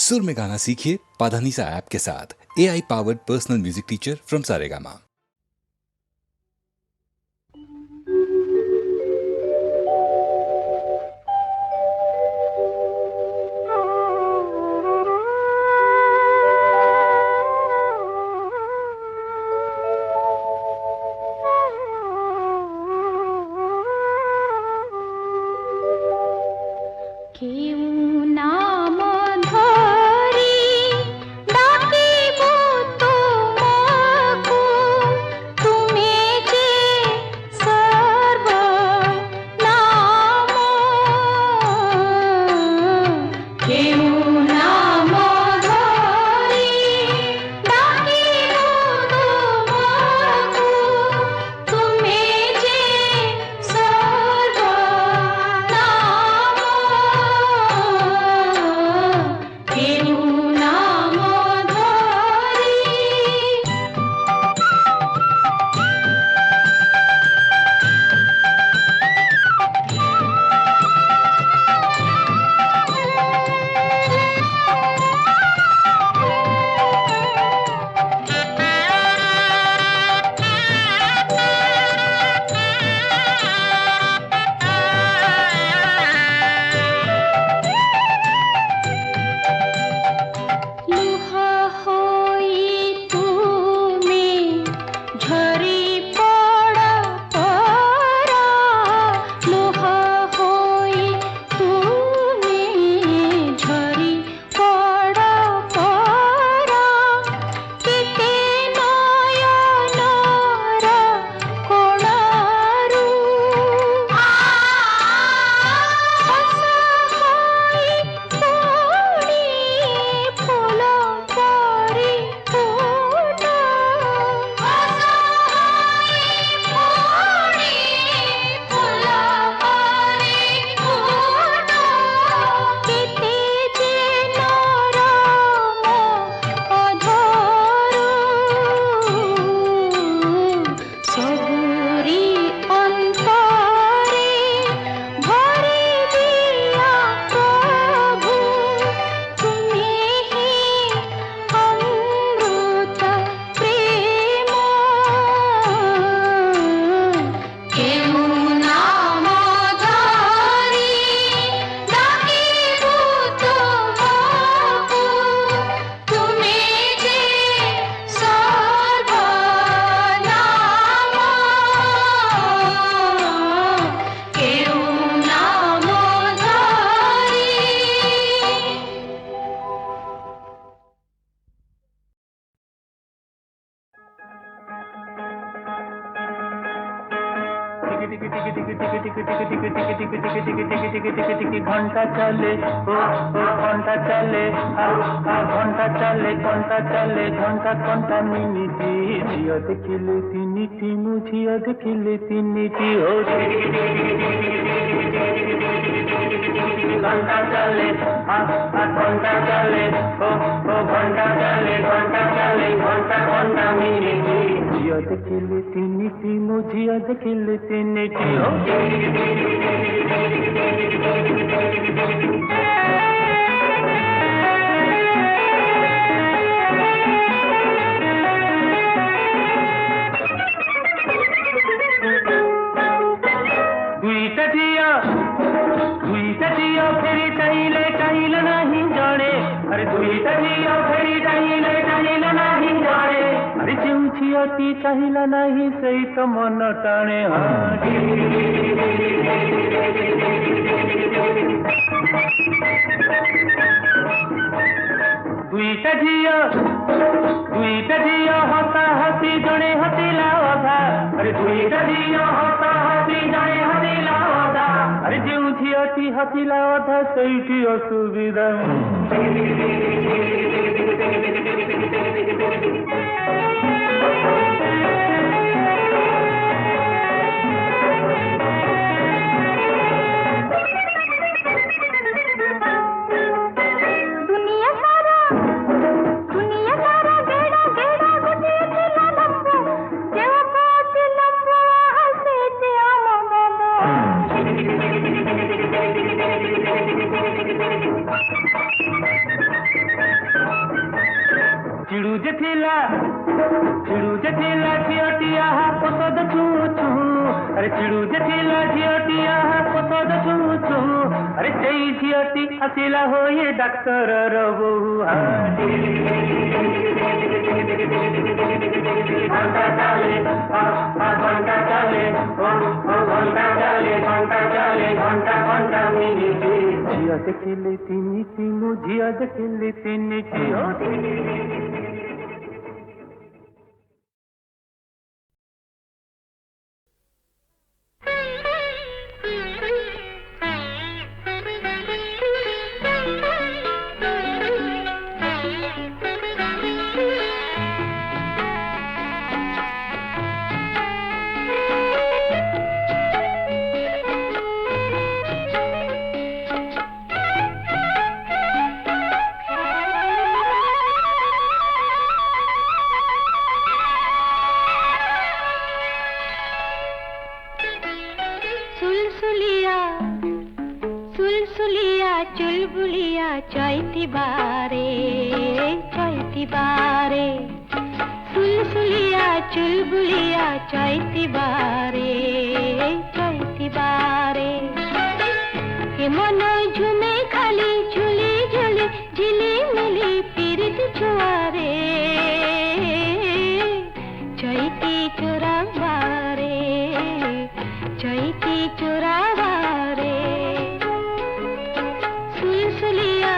सुर में गाना सीखिए पाधानीसा ऐप के साथ। AI powered personal music teacher from Saregama. घंटा चले ओ घंटा चले घंटा चले घंटा चले घंटा घंटा मिनिटी झियो देखिले तिनिटी मु झियो देखिले तिनिटी हो घंटा चले घंटा चले ओ घंटा चले घंटा घंटा मिनिटी झियो देखिले तिनिटी मु झियो देखिले तिनिटी हो दुईटा झियो फेरि चाहिले नाही जणे अरे दुईटा झियो फेरि चाहिले नाही जणे अरे जो झियोटी चाहिला नाही सही तो मन टाणे दुईटा झियो हसा हसी जणे हसिला अधा अरे दुईटा झियो हसा हसी जणे हसिला अधा अरे जो झियोटी हसिला अधा सहीटी असुविधा ଚିଡ଼ୁ ଯେ ଥିଲା ଝିଅଟିଆ ପସଦ ଛୁଁ ଛୁଁ ଆରେ ଚିଡ଼ୁ ଯେ ଥିଲା ଝିଅଟିଆ ପସଦ ଛୁଁ ଛୁଁ ଆରେ ସେଇ ଝିଅଟି ଆସିଲା ହୋଇ ଡାକ୍ତରର ବୋହୂ ଘଣ୍ଟା ଚାଲେ ଘଣ୍ଟା ଚାଲେ ଘଣ୍ଟା ଚାଲେ ଘଣ୍ଟା ଘଣ୍ଟା ମିନିଟ୍ ଝିଅ ଦେଖିଲେ ତିନିଟି ମୁଁ ଝିଅ ଦେଖିଲେ ତିନିଟି चुलबुलिया चैती बारे सुलसुलिया चुलबुलिया चैती बारे हे मन झुमे खाली झुली झुली झिली मिली पीरित छुआरे चैती चोरा बारे सुलसुलिया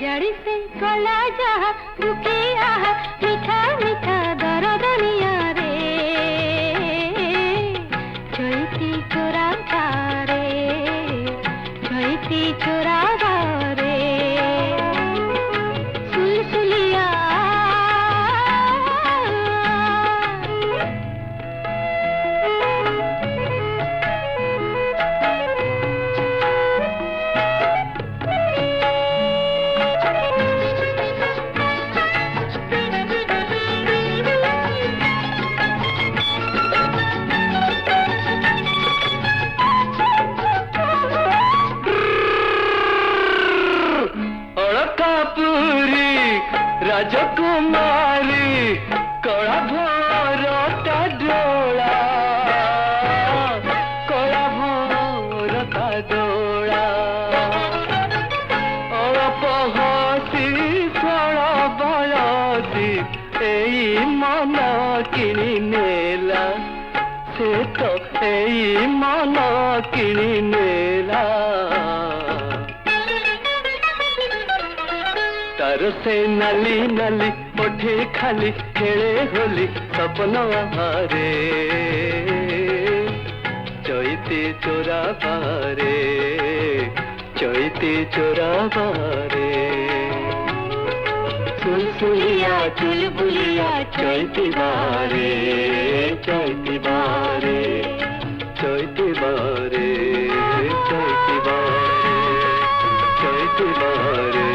जड़ी से गला जा रुकिया मीठा मीठा दरदनिया रे चैती चोरा बारे सुलसुलिया राजकुमारी कड़ा भरता डोला अड़प हसी फल बलसी एई मन किणी नेला से तो एई मन किणी नेला तार से नाली नाली ओठे खाली खेले होली सपन हारे चैती चोरा बारे सुलसुलिया चुलबुलिया चैती बारे चैती बारे चैती बारे चैती बारे चैती बारे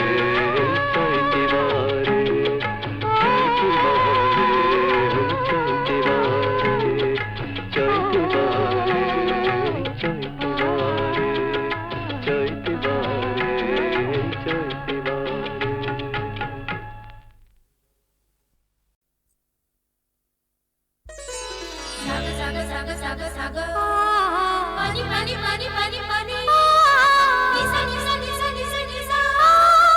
पानी पानी पानी पानी पानी निसा निसा निसा निसा निसा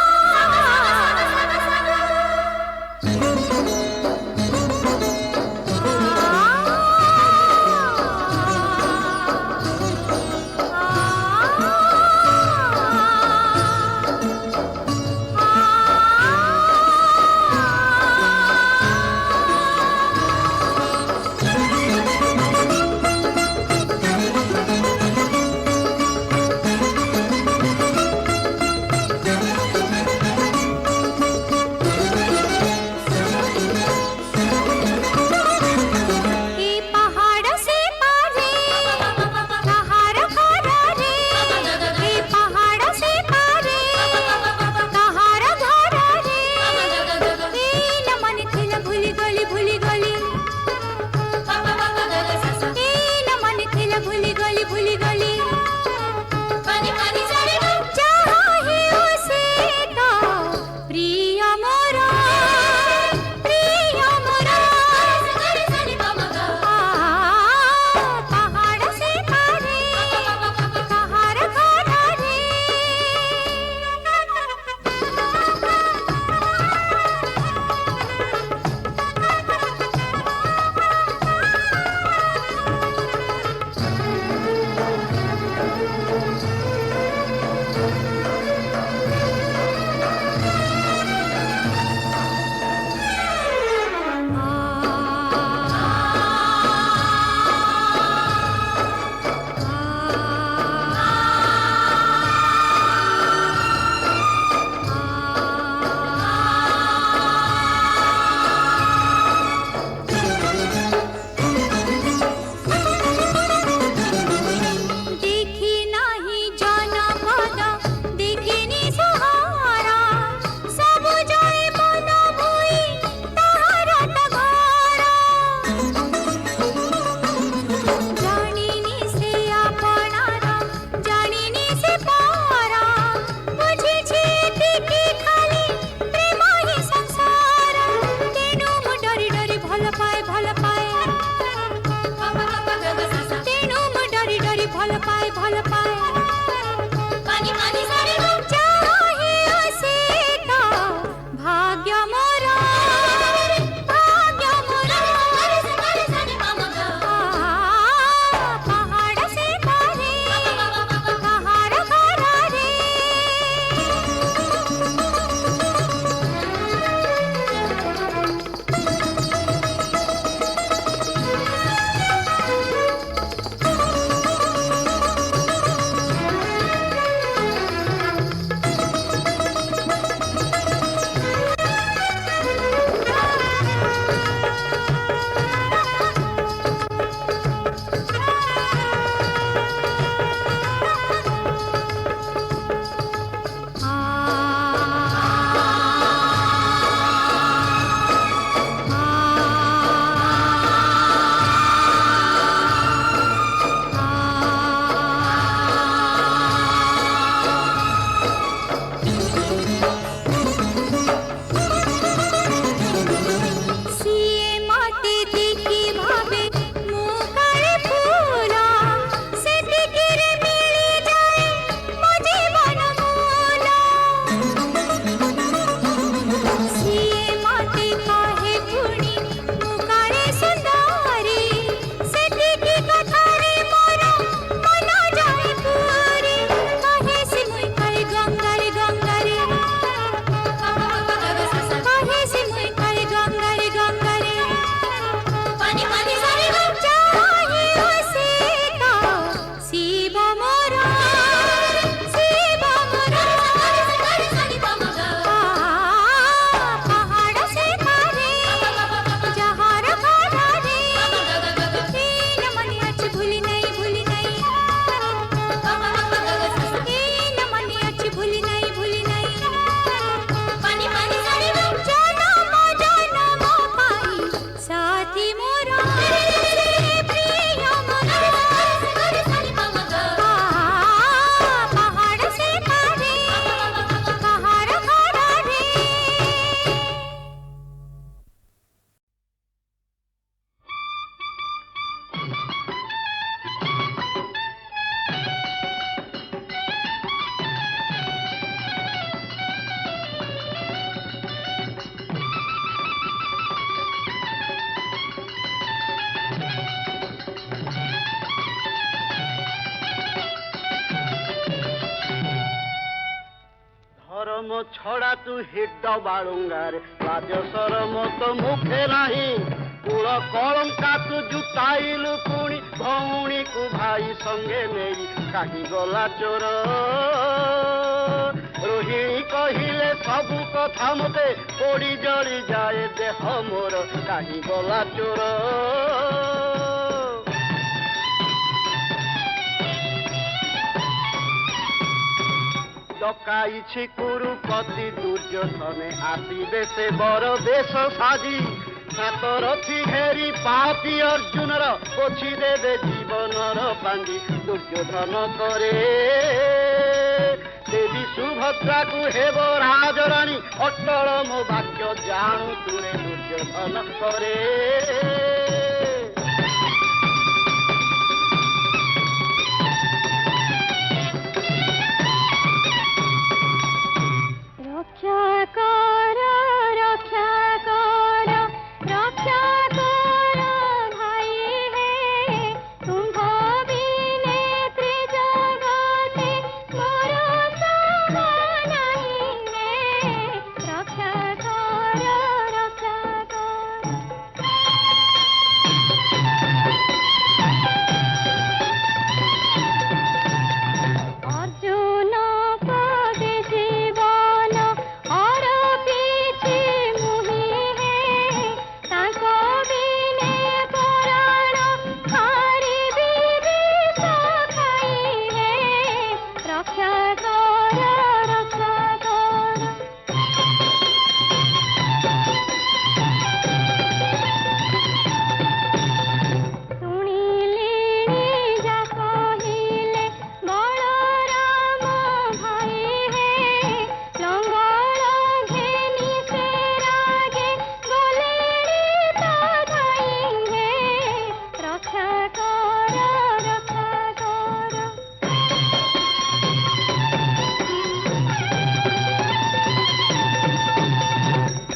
ছড়া তু হিট বাড়ুঙ্গারে লাজ শরম তো মুখে নাহি কুল কলঙ্কা তু জুটাইলু পুଣି ভৌণী কু ভাই সঙ্গে নেই কাহি গলা চোর রোহিণী কহিলে সবু কথা মতে পড়ি জড়ি যায় দেহ মোর কাহি গলা চোর ডকাইছি কুরুপতি দুর্যোধনে আসিবে সে বড় বেশ সাজি সাতরথি ঘেরি পাপি অর্জুনর পছি দেবে জীবনর পাঞ্জি দুর্যোধন করে দেবী সুভদ্রাকু হেব রাজরানী অটল মো বাক্য জাণু তুরে দুর্যোধন করে রক্ষা কর রক্ষা কর রক্ষা কর ভাই হে তুম্ভ বিনে ত্রিজগতে মোর সম নাহি হে রক্ষা কর রক্ষা কর অর্জুন পদে জীবন অর্পিছি মুহি হে তাଙ୍କ বিনে পরাণ হারিবি বিষ খাଇ হে রক্ষা কর রক্ষা কর শুনিলিଣି যা কহিলে বলরাম ভাই হে লঙ্গল ঘেনি সে রাগে গলেনি তা ধাই হে রক্ষা কর রক্ষা কর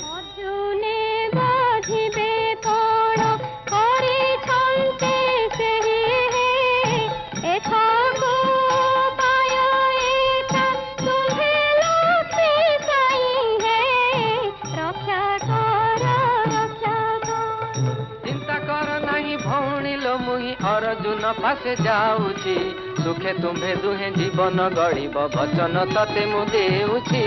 অর্জুনে বাজিবে কোণ କରିଛନ୍ତି ସେହି হে ଏଥକୁ ପାୟ ଏକା ତୁମ୍ଭେ ଲକ୍ଷ୍ମୀ ସାଇ হে ରକ୍ଷା କର ରକ୍ଷା କର চিন্তা কর নাহি ভৌণী লো মুহি অর্জুন পাশে যাଉଛି সুখে তুম্ভে দুহে জীবন গড়িব বচন ততে মু দেଉଛି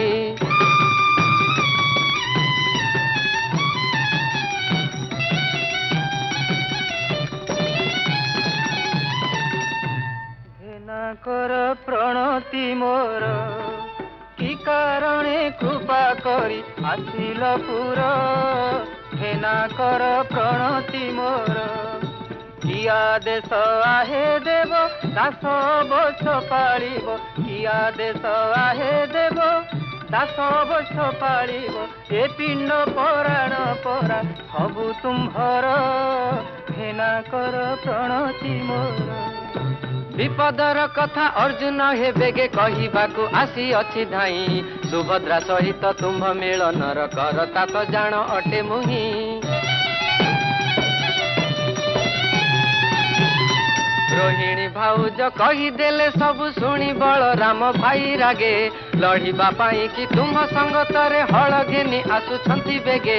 ঘেনা কর প্রণতি মোর কি কারণে কৃপা করি আসিল পুর ঘেনা কর প্রণতি মোর কি আদেশ আহে দেব দাস বছ পাଳିব কি আদেশ আহে দেব দাস বছ পাଳିব এ পিণ্ড পরাণ পরা সবু তুম্ভর ঘেনা কর প্রণতি মোর বিপদর কথা অর্জুন হে বেগে কহিবাকু আসি অছি ধাই সুভদ্রা সহিত তুম্ভ মিলনর করতা তো জাণ অটে মুহি ରୋହିଣୀ ଭାଉଜ କହିଦେଲେ ସବୁ ଶୁଣି ବଳରାମ ଭାଇ ରାଗେ ଲଢ଼ିବା ପାଇଁ କି ତୁମ ସଙ୍ଗତରେ ହଳ ଘେନି ଆସୁଛନ୍ତି ବେଗେ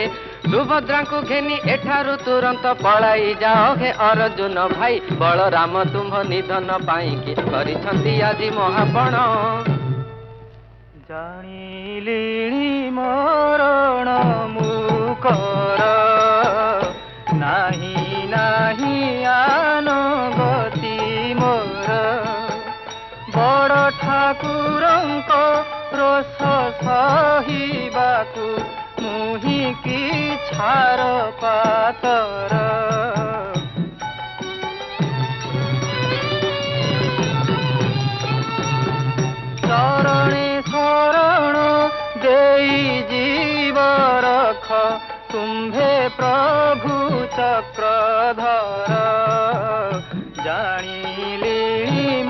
ସୁଭଦ୍ରାଙ୍କୁ ଘେନି ଏଠାରୁ ତୁରନ୍ତ ପଳାଇ ଯାଅ ହେ ଅର୍ଜୁନ ଭାଇ ବଳରାମ ତୁମ୍ଭ ନିଧନ ପାଇଁ କି କରିଛନ୍ତି ଆଜି ମହାପଣ ଜାଣିଲିଣି ମରଣ ମୁକର ନାହିଁ ନାହିଁ ଆନ ଗତି ମୋର ବଡ଼ ଠାକୁରଙ୍କ ରୋଷ ସହିବାକୁ ମୁହିଁ କି ଛାର ପାତର ଶରଣେ ଶରଣ ଦେଇ ଜୀବ ରଖ ତୁମ୍ଭେ ପ୍ରଭୁ ଚକ୍ରଧର ଜାଣିଲିଣି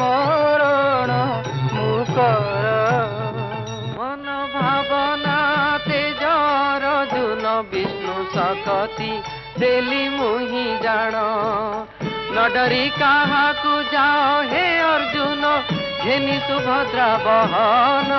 ମରଣ ମୁକର ମନ ଭାବନା ତେଜର ଜୁନ ବିଷ୍ଣୁ ଶକ୍ତି ଦେଲି ମୁହିଁ ଜାଣ ନ ଡରି କାହାକୁ ଯାଅ ହେ ଅର୍ଜୁନ ଘେନି ସୁଭଦ୍ରା ବହନ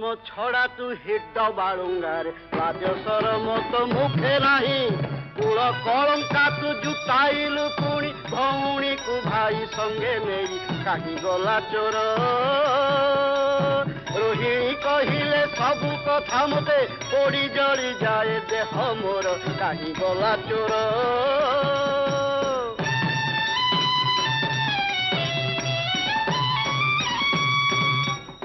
ধর্ম ছড়া তু হিট বালুঙ্গারে লাজ শরম তো মুখে নাহি কুল কলঙ্কা তু জুতাইলু পুଣି ভৌণীକୁ ভাই সঙ্গে নেই কাহি গলা চোর রোহিণী কহিলে সবু কথা মতে পড়ি জড়ি যায় দেহ মোর কাহি গলা চোর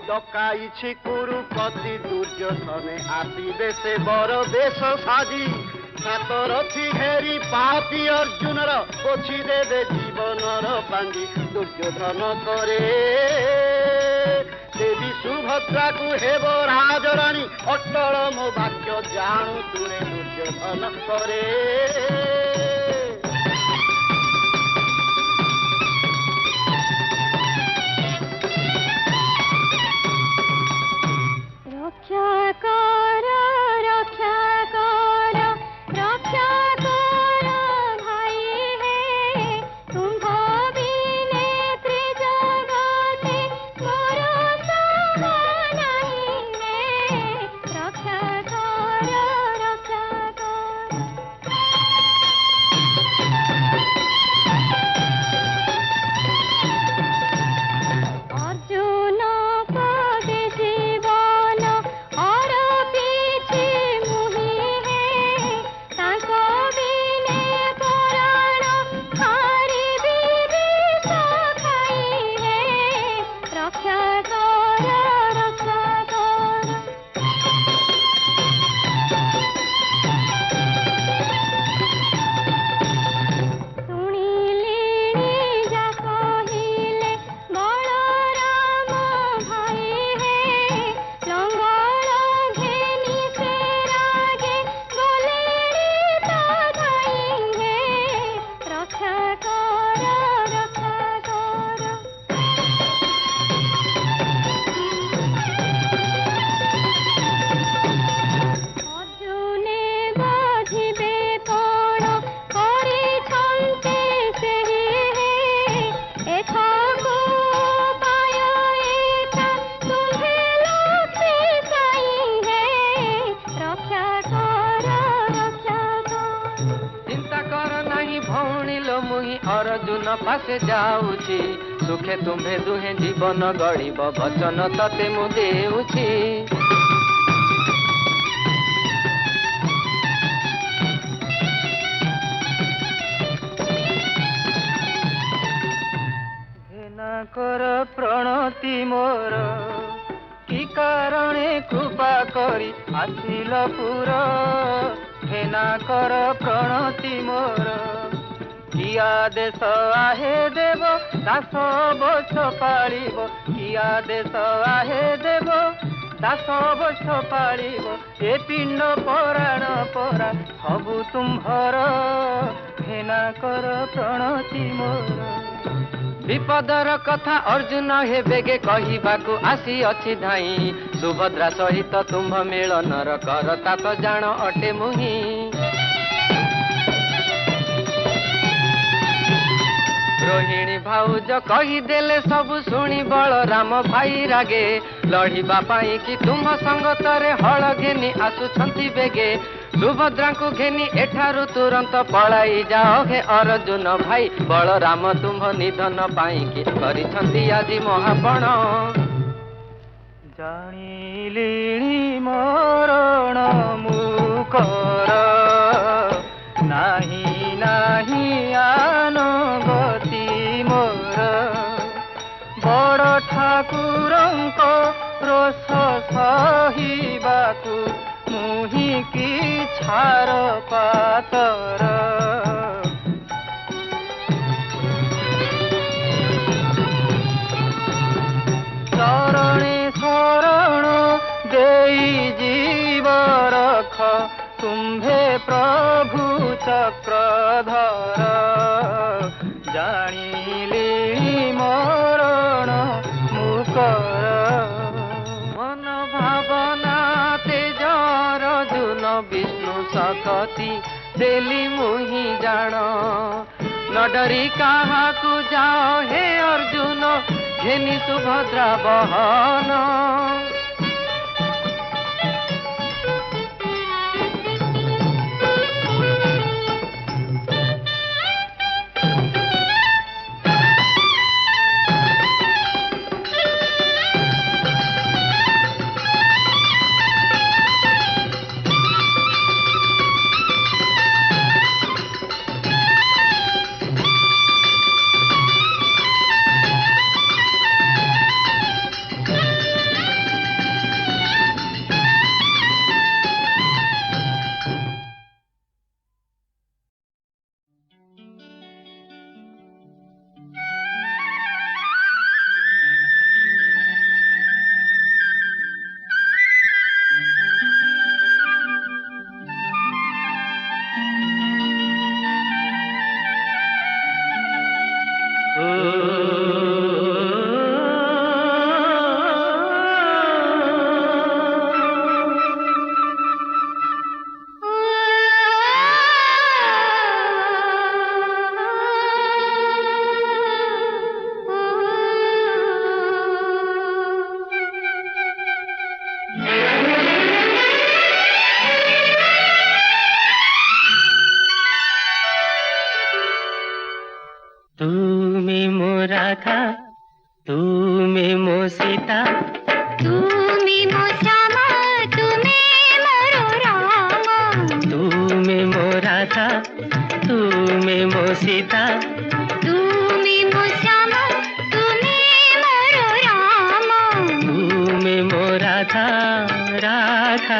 ডকাইছি কুরুপতি দুর্যোধনে আসিবে সে বড় বেশ সাজি সাতরথি ঘেরি পাপি অর্জুনর পছি দেবে জীবনর পাঞ্জি দুর্যোধন করে দেবী সুভদ্রাକୁ হেব রাজরানী অটল মো বাক্য জাণু তুরে দুর্যোধন করে রক্ষা কর রক্ষা কর রক্ষা কর ভাই হে তুম্ভ বিনে ত্রিজগতে মোর সহা নাহি রে রক্ষা কর রক্ষা কর অর্জুন পদে জীবন অর্পিছে মুহি হে তাଙ୍କ বিনে পরাণ হারিবি বিষ খাই হে রক্ষা কর রক্ষা কর শুনিলিনি যা কহিলে বলরাম ভাই হে লঙ্গল ঘেনি সে রাগে গলেনি তা ধাই হে রক্ষা কর রক্ষা কর অর্জুনে বুঝিবে কোন କରିଛନ୍ତି ସେହି হে ଏଥକୁ ପାୟ ଏକା ତୁମ୍ଭେ ଲକ୍ଷ୍ମୀ ସାଇ হে ରକ୍ଷା କର ରକ୍ଷା କର চিন্তা কর ନାହିଁ ଭଉଣୀ ଲୋ ମୁହିଁ ଅର୍ଜୁନ ପାଶେ ଯାଉଛି ସୁଖେ ତୁମ୍ଭେ ଦୁହେଁ ଜୀବନ ଗଢ଼ିବ ବଚନ ତତେ ମୁଁ ଦେଉଛି ঘেনা কর প্রণতি মোর কি কারণে কৃপা করি আসিল পুর ঘেনা কর প্রণতি মোর কি আদেশ আহে দেব দাস বছ পাଳିব কি আদেশ আহে দেব দাস বছ পাଳିব এ পিণ্ড পরাণ পরা সবু তুম্ভর ঘেনা কর প্রণতি মোর বিপদর কথা অর্জুন হে বেগে কহিବାକୁ ଆସିଅଛି ଧାଇଁ ସୁଭଦ୍ରା ସହିତ ତୁମ୍ଭ ମିଳନର କରତା ତ ଜାଣ ଅଟେ ମୁହିଁ ରୋହିଣୀ ଭାଉଜ କହିଦେଲେ ସବୁ ଶୁଣି ବଳରାମ ଭାଇ ରାଗେ ଲଢ଼ିବା ପାଇଁ କି ତୁମ୍ଭ ସଙ୍ଗତରେ ହଳ ଘେନି ଆସୁଛନ୍ତି ବେଗେ ସୁଭଦ୍ରାଙ୍କୁ ଘେନି ଏଠାରୁ ତୁରନ୍ତ ପଳାଇ ଯାଅ ହେ ଅର୍ଜୁନ ଭାଇ ବଳରାମ ତୁମ୍ଭ ନିଧନ ପାଇଁ କି କରିଛନ୍ତି ଆଜି ମହାପଣ ଜାଣିଲିଣି ମରଣ ମୁକର ନାହିଁ ନାହିଁ ଆନଗତି ମୋର ବଡ଼ ଠାକୁରଙ୍କ ରୋଷ ସହିବାକୁ ମୁହିଁ କି ଛାର ପାତର ଶରଣେ ଶରଣ ଦେଇ ଜୀବ ରଖ ତୁମ୍ଭେ ପ୍ରଭୁ ଚକ୍ରଧର ଜାଣିଲିଣି ମରଣ ମୁକର ମନ ଭାବନା ତେଜର ଜୁନ ବିଷ୍ଣୁ ଶକ୍ତି ଦେଲି ମୁହିଁ ଜାଣ ନ ଡରି କାହାକୁ ଯାଅ ହେ ଅର୍ଜୁନ ଘେନି ସୁଭଦ୍ରା ବହନ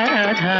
রাধা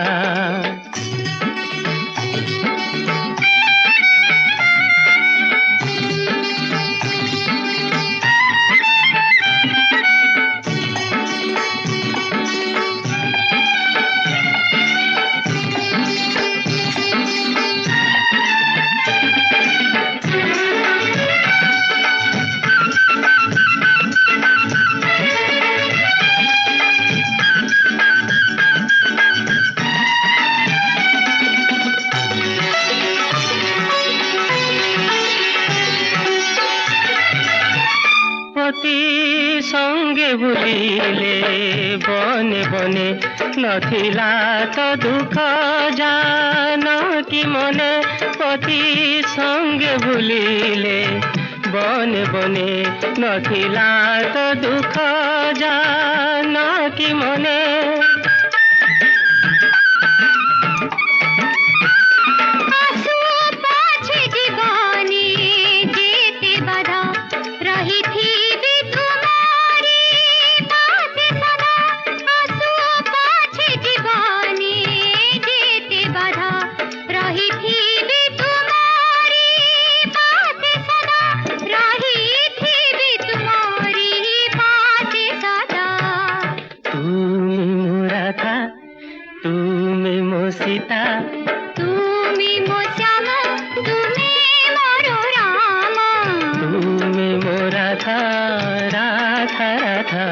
সঙ্গে বুলিলে বনে বনে নথিলা তো দুঃখ জান কি মনে পতি সঙ্গে বুলিলে বনে বনে নথিলা তো দুঃখ জান কি মনে सीता তুমি মো শ্যাম তুমি মোর রাম তুমি মো রাধা রাধা রাধা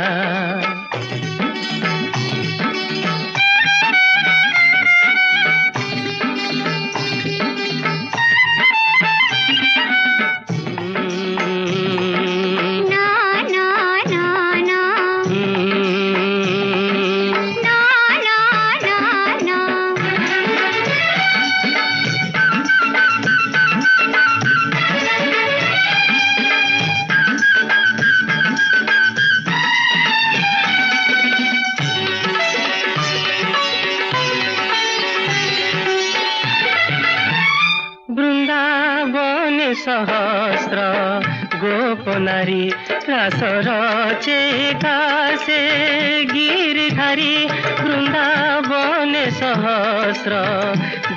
सहस्र गोप नारी रास रचे कासे गिरिधारी वृंदावन सहस्र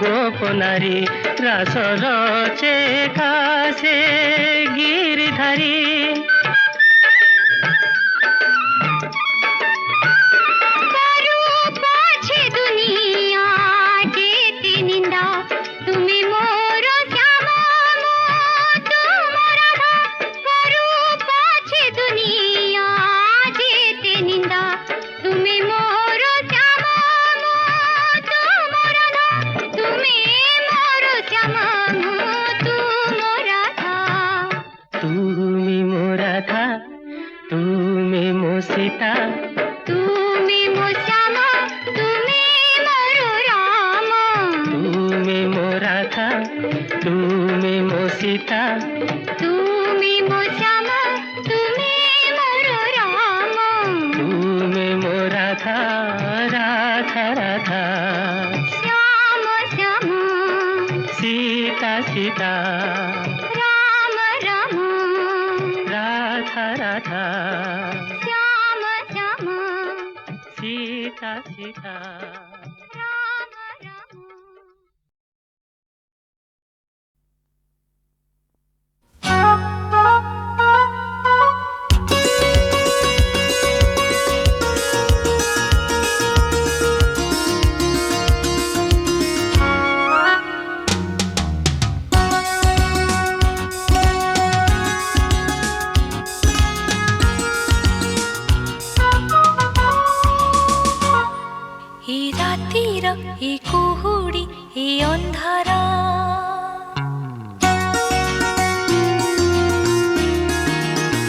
गोप नारी रास रचे कासे गिरिधारी सीता তুমি মো শ্যাম তুমি মোর রাম তুমি মো রাধা তুমি মো सीता তুমি মো শ্যাম তুমি মোর রাম তুমি মো রাধা রাধা রাধা শ্যাম শ্যাম सीता सीता রাম রাম राधा राधा सीता सीता ए कुहुडी ए अंधारा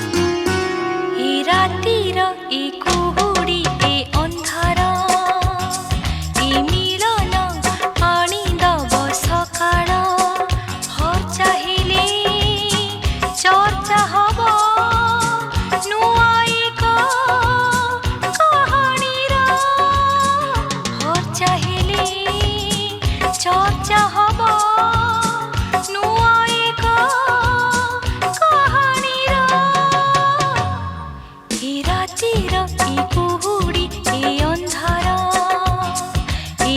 ए रातिर ए कुहुडी ए अंधारा ए मिलन आनी दब सकाळ हर चाहिले चर्चा हब नुआ एक कहानीर हर चाहिले चर्चा हब नुआ एक कहानीर ए रातिर ए कुहुडी ए अंधारा ए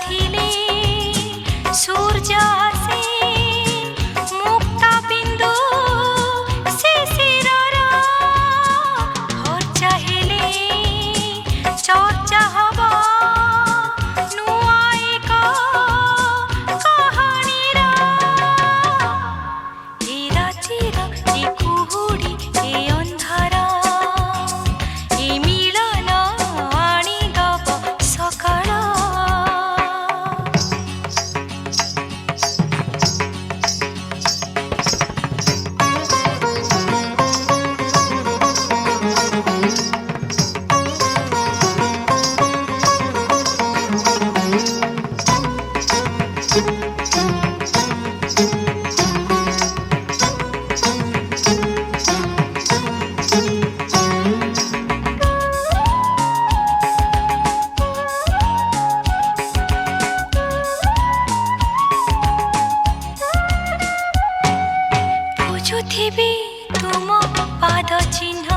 ଥିଲେ সূর্য আসে মুক্তা বিন্দু শিশিরর ভোর চাহিলে চর্চা হব নূଆ ଏକ কাহাণীর এই রাতির এই কুহুড়ি এই ଅନ୍ଧାର এই মিলন আনিদব সকাଳ বুঝুথিবি তুম পাদ চিহ্ন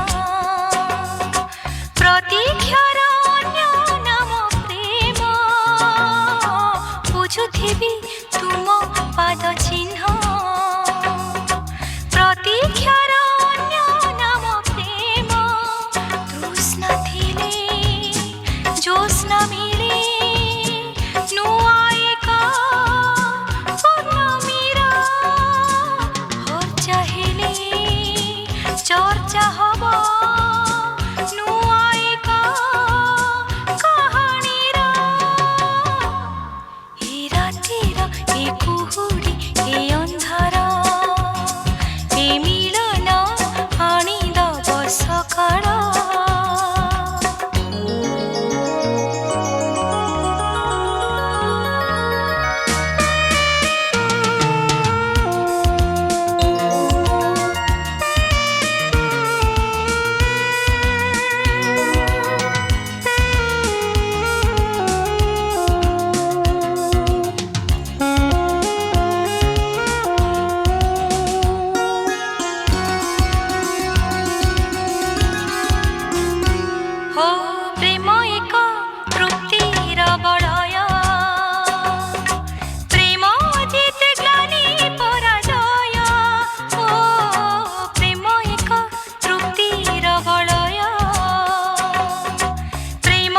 প্রতীক্ষার অন্য নাম প্রেম বুঝুথিবি তুম পাদ চিহ্ন প্রতীক্ষার অন্য নাম প্রেম তৃষ্ণা থিলে জ্যোৎস্না মিলে নূଆ ଏକ পূর্ণমীর ভোর চাহিলে চর্চা হব নূଆ ଏକ কাহাণীর এই রাতির এই কুহুড়ি এই ଅନ୍ଧାର এই মিলন আনিদব সকাଳ हो प्रेम एक तृप्तिर बलय प्रेम जिते ग्लानि पराजय हो प्रेम एक तृप्तिर बलय प्रेम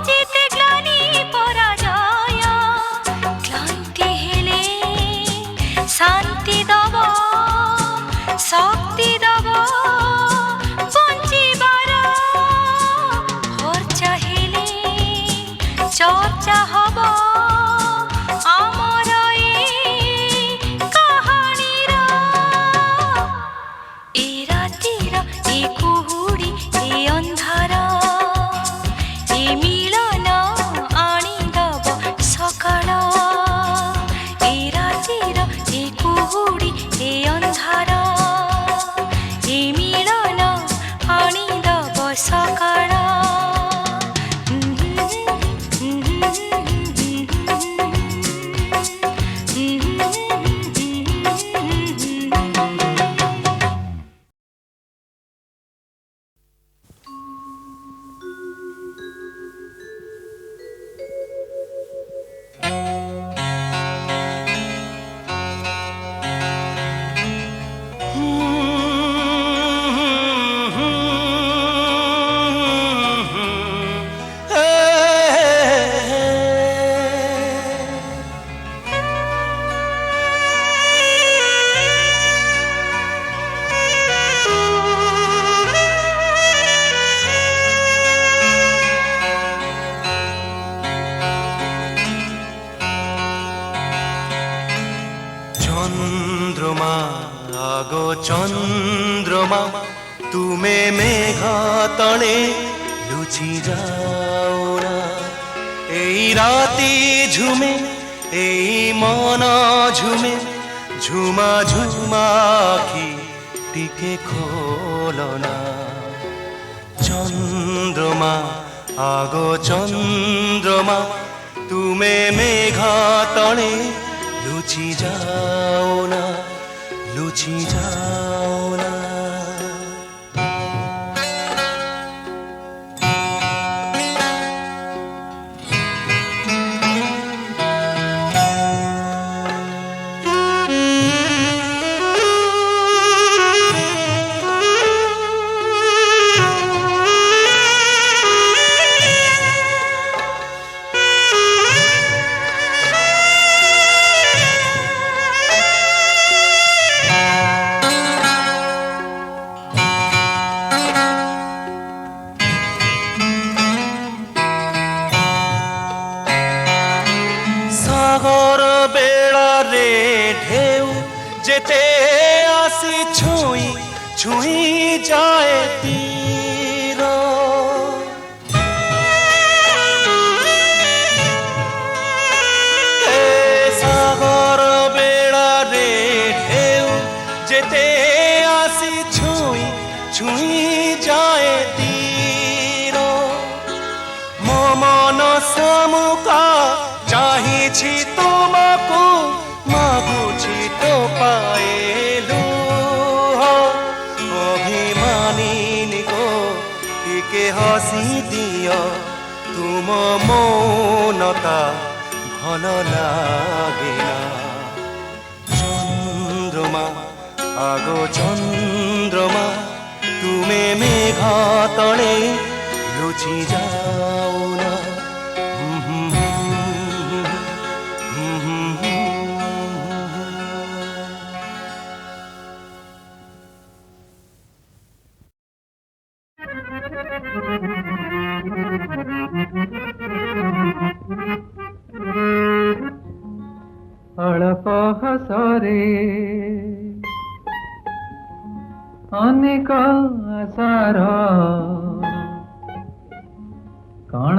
जिते ग्लानि पराजय क्लांति हेले शांति दब शक्ति दब বঞ্চিবার ভোর চাহিলে চর্চা হব আমার এই কাহাণীর এই রাতির এই কুহুড়ি এই ଅନ୍ଧାର এই মিলন আনিদব সকাଳ এই রাতির এই কুহুড়ি এই ଅନ୍ଧାର এই মিলন আনিদব সকাଳ চন্দ্রমা আগো চন্দ্রমা তুমি মেঘ তলে লুচি যাও না এই রাতি ঝুমে এই মন ঝুমে ঝুমা ঝুমা আখি টিকে খোলো না চন্দ্রমা আগো চন্দ্রমা তুমি মেঘ তলে লুচি যাও না লুচি যাও না বেড়ারে ঢেউ যেতে আসি ছুঁই ছুঁই যায় তীর সাগর বেড়ারে ঢেউ যেতে আসি ছুঁই ছুঁই যায় তীর ମୋ ମନ ସାମୁକା ଚାହିଁଛି ତୁମକୁ ମାଗୁଛି ତୋ ପାଏଲୁ ଅଭିମାନିନୀ ଗୋ ଟିକେ ହସି ଦିଅ ତୁମ ମୌନତା ଭଲ ଲାଗେ ନା চন্দ্রমা আগো চন্দ্রমা তুমি মেঘা তলে লুচি যাও না ଅଳପ ହସରେ ଅନେକ ଆଶାର କଣ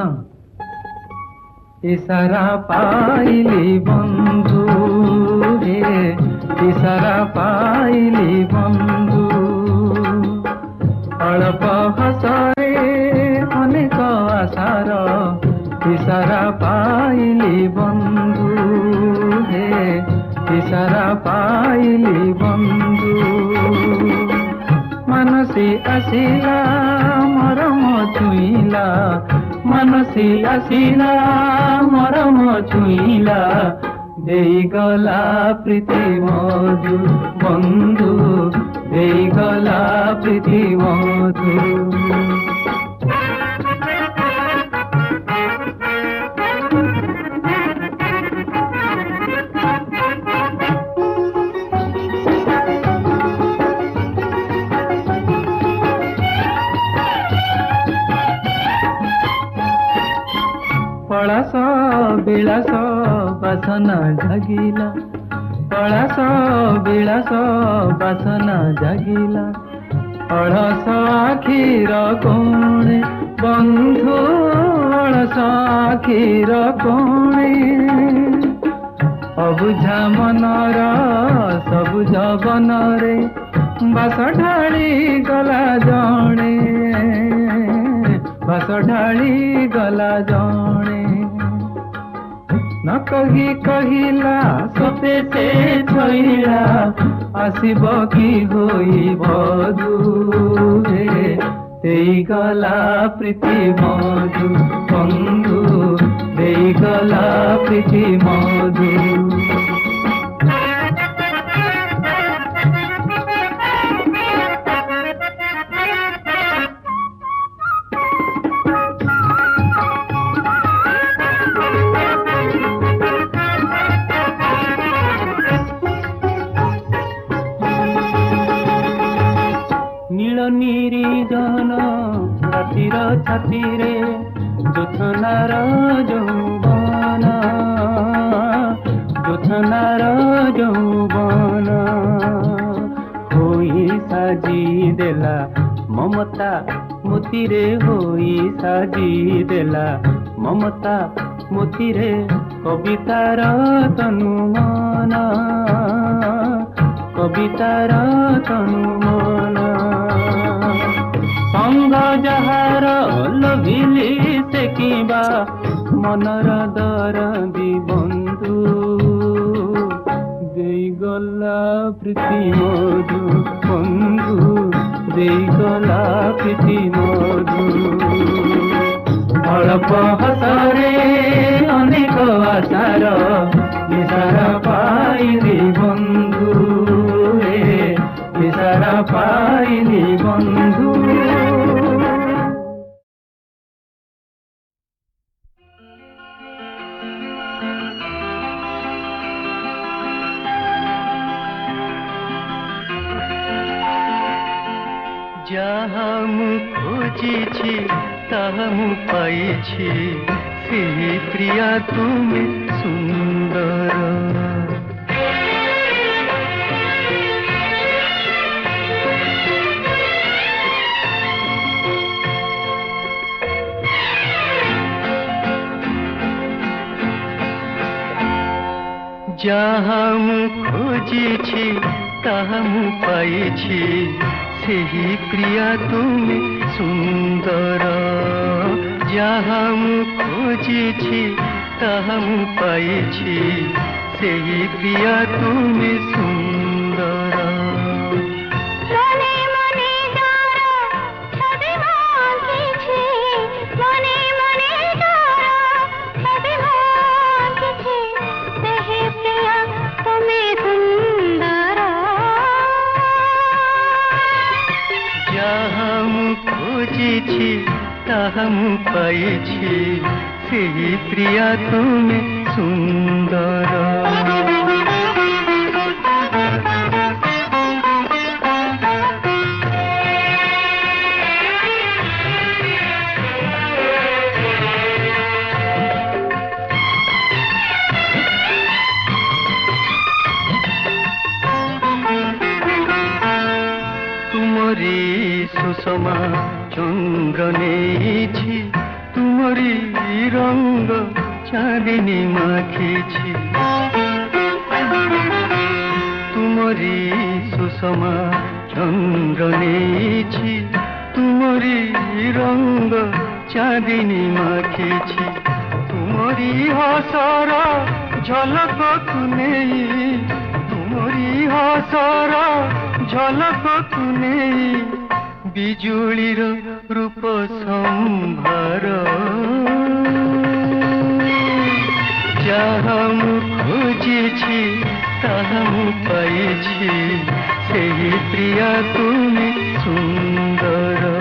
ଇସାରା ପାଇଲି ବନ୍ଧୁ ରେ ଇସାରା ପାଇଲି ବନ୍ଧୁ ଅଳପ ହସରେ ଅନେକ ଆଶାର ଇସାରା ପାଇଲି ବନ୍ଧୁ হে ইশারা পাইলি বন্ধু মানসী আসিলা মরম ছুঁইলা মানসী আসিলা মরম ছুঁইলা দেইগলা প্রীতি মধু বন্ধু দেইগলা প্রীতি মধু পলাশ বিলাস বাসনা জাগিলা পলাশ বিলাস বাসনা জাগিলা অলস আখির কোণে বন্ধু অলস আখির কোণে অবুঝা মনর সবুজ বনরে বাস ঢাଳି গলা জଣେ বাস ঢাଳି গলা জଣେ ন কহি কহিলা সতে সে ছইলা আসিব কি হইব দূরে দেই গলা প্রীতি মধু বন্ধু দেই গলা প্রীতি মধু নির্জন রাতির ছাতিরে জোছনার যৌবন জোছনার যৌবন হই সাজি দেলা মমতা মোতিরে হই সাজি দেলা মমতা মোতিরে কবিতার তনু মন কবিতার তনু মন সঙ্গ যাহার লভিলি সে কিবা মনর দরদি বন্ধু দেই গলা প্রীতি মধু বন্ধু দেই গলা প্রীতি মধু অল্প হসরে অনেক আশার ইশারা পাইলি বন্ধু রে ইশারা পাইলি বন্ধু যাহা মু খোঁজিছি তাহা মু পাইছি সেই প্রিয়া তুমি সুন্দর ଯାହା ମୁଁ ଖୋଜିଛି ତାହା ମୁଁ ପାଇଛି ସେହି ପ୍ରିୟା ତୁମେ ସୁନ୍ଦର ଯାହା ମୁଁ ଖୋଜିଛି ତାହା ମୁଁ ପାଇଛି ସେହି ପ୍ରିୟା ତୁମେ ସୁନ୍ଦର ତାହା ମୁଁ ପାଇଛି ସେହି ପ୍ରିୟା ତୁମେ ସୁନ୍ଦର ତୁମରି ସୁଷମା ଚନ୍ଦ୍ର ନେଇଛି ତୁମରି ରଙ୍ଗ ଚାঁদিনী ମାଖିଛି ତୁମରି ସୁଷମା ଚନ୍ଦ୍ର ନେଇଛି ତୁମରି ରଙ୍ଗ ଚାঁদিনী ମାଖିଛି ତୁମରି ହସର ଝଲକକୁ ନେଇ ତୁମରି ହସର ଝଲକକୁ ନେଇ ବିଜୁଳିର ରୂପ ସମ୍ଭାର ଯାହା ମୁଁ ଖୋଜିଛି ତାହା ମୁଁ ପାଇଛି ସେହି ପ୍ରିୟା ତୁମେ ସୁନ୍ଦର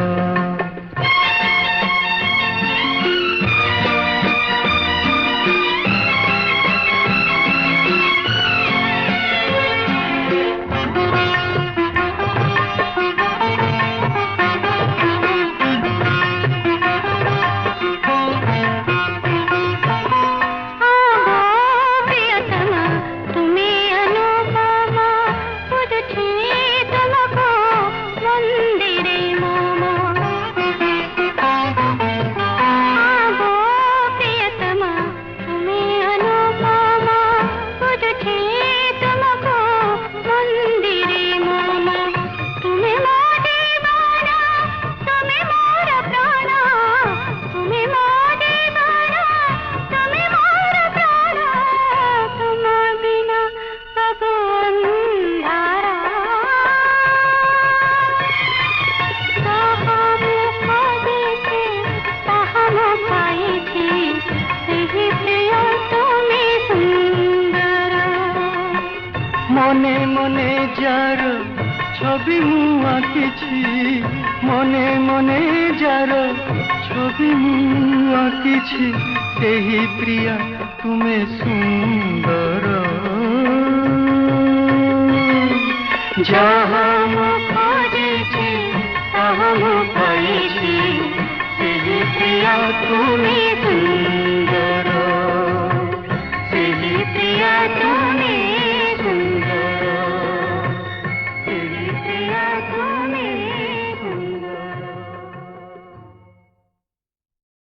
মনে মনে যার ছবি মু আঁকিছি মনে মনে যার ছবি মু আঁকিছি ସେହି ପ୍ରିୟା ତୁମେ ସୁନ୍ଦର ଯାହା ମୁଁ ଖୋଜିଛି ତାହା ମୁଁ ପାଇଛି ସେହି ପ୍ରିୟା ତୁମେ ସୁନ୍ଦର